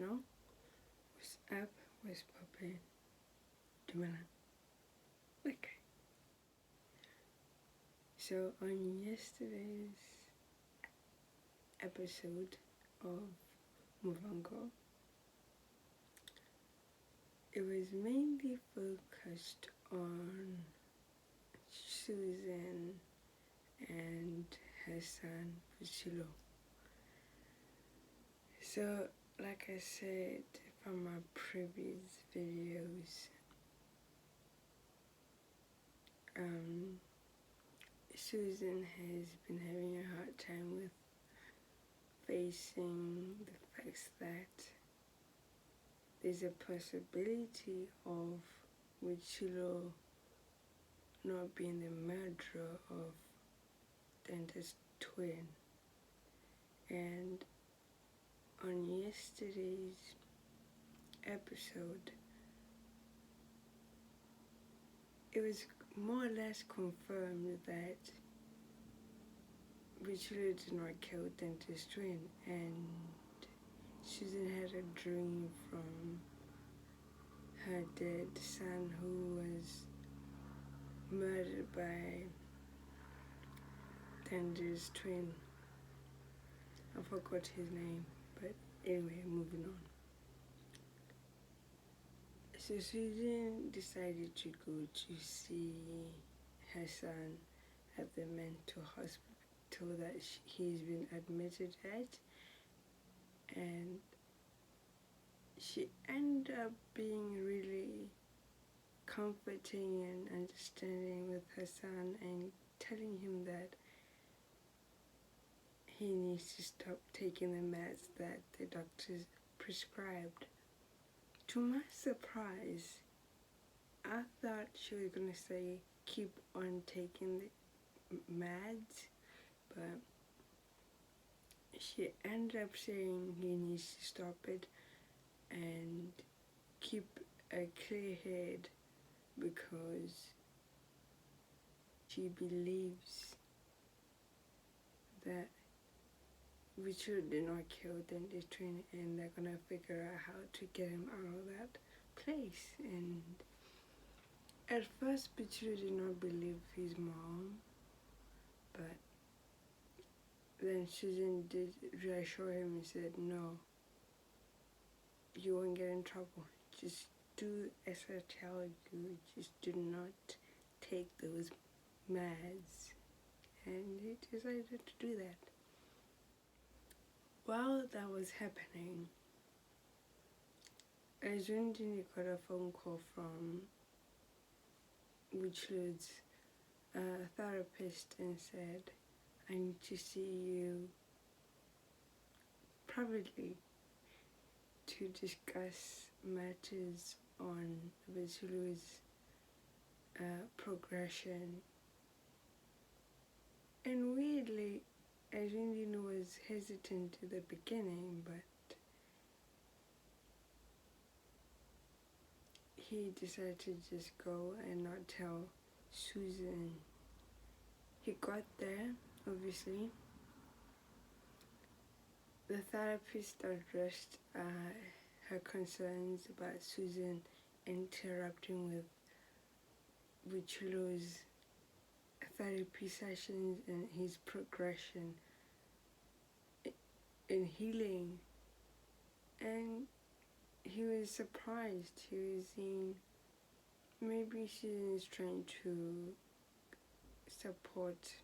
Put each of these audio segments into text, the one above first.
International. What's up? What's poppin'? Gimana? Okay. So on yesterday's episode of Muvhango, it was mainly focused on Susan and her son Fuchilo. So, like I said from my previous videos, Susan has been having a hard time with facing the fact that there's a possibility of Wichilo not being the murderer of Dante's twin. And on yesterday's episode, it was more or less confirmed that Wichilo did not kill Dante's twin, and Susan had a dream from her dead son who was murdered by Dante's twin. I forgot his name, but anyway, moving on. So Susan decided to go to see her son at the mental hospital that he's been admitted at, and she ended up being really comforting and understanding with her son and telling him that he needs to stop taking the meds that the doctors prescribed. To my surprise, I thought she was gonna say keep on taking the meds, but she ended up saying he needs to stop it and keep a clear head because she believes that Richard did not kill Dante's twin, and they're gonna figure out how to get him out of that place. And at first, Richard did not believe his mom, but then Susan did reassure him and said, "No, you won't get in trouble. Just do as I tell you. Just do not take those meds." And he decided to do that. While that was happening, Arjun got a phone call from Wichlo's therapist and said, "I need to see you privately to discuss matters on Wichlo's progression." And weirdly, Arjun was hesitant at the beginning, but he decided to just go and not tell Susan. He got there, obviously. The therapist addressed her concerns about Susan interrupting with Wichlo's therapy sessions and his progression in healing, and he was surprised. He was saying maybe she is trying to support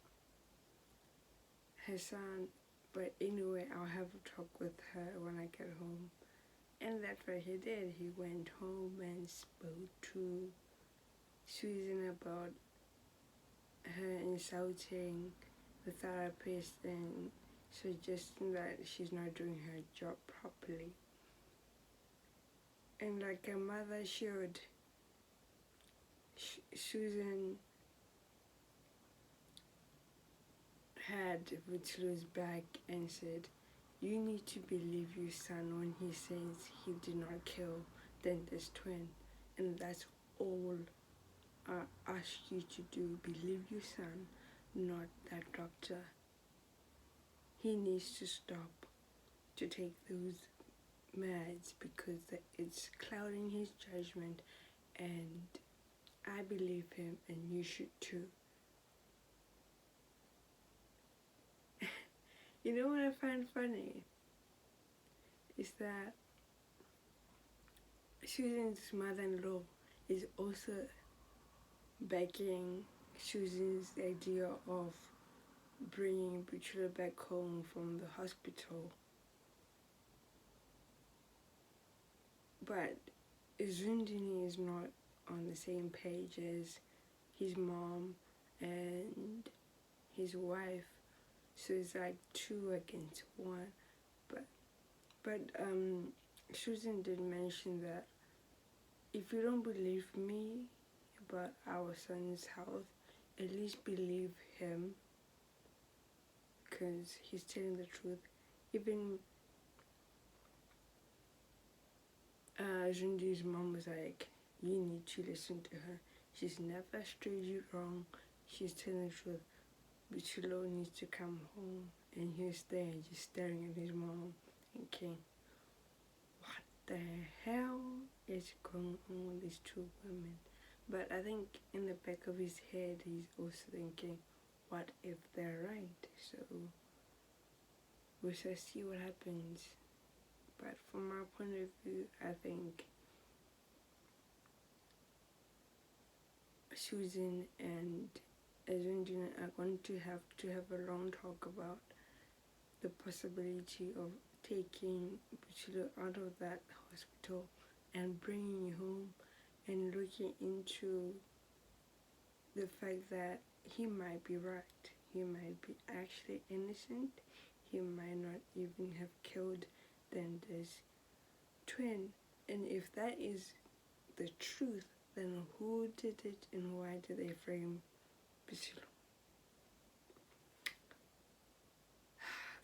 her son, but anyway, I'll have a talk with her when I get home. And that's what he did. He went home and spoke to Susan about her insulting the therapist and suggesting that she's not doing her job properly. And like a mother should, Susan had Wichlo's back and said, "You need to believe your son when he says he did not kill Dante's twin, and that's all I ask you to do. Believe your son, not that doctor. He needs to stop to take those mad because it's clouding his judgment, and I believe him and you should too. You know what I find funny is that Susan's mother-in-law is also backing Susan's idea of bringing Buchula back home from the hospital. But Zundini is not on the same page as his mom and his wife, so it's like 2 against 1. But Susan did mention that if you don't believe me about our son's health, at least believe him, because he's telling the truth. Even Jundi's mom was like, you need to listen to her. She's never strayed you wrong. She's telling the truth. Bichulo needs to come home. And he was there just staring at his mom, thinking, what the hell is going on with these 2 women? But I think in the back of his head, he's also thinking, what if they're right? So we shall see what happens. But from my point of view, I think Susan and Argentina are going to have a long talk about the possibility of taking Buchilo out of that hospital and bringing him home, and looking into the fact that he might be right. He might be actually innocent. He might not even have killed Dende's twin. And if that is the truth, then who did it and why did they frame Buchilo?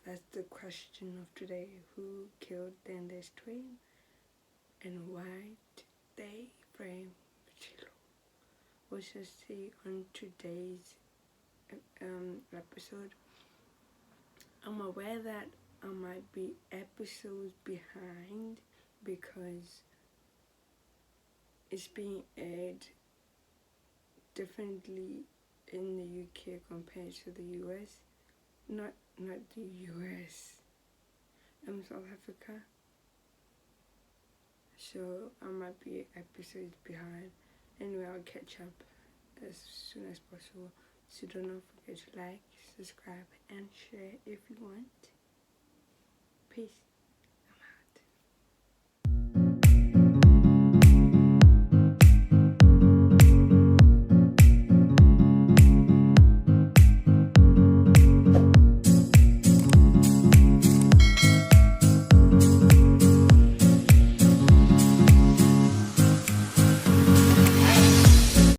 That's the question of today. Who killed Dende's twin and why did they frame Buchilo? We shall see on today's episode. I'm aware that I might be episodes behind because it's being aired differently in the UK compared to the US. Not the US. I'm South Africa. So I might be episodes behind. Anyway, I'll catch up as soon as possible. So do not forget to like, subscribe, and share if you want. Peace.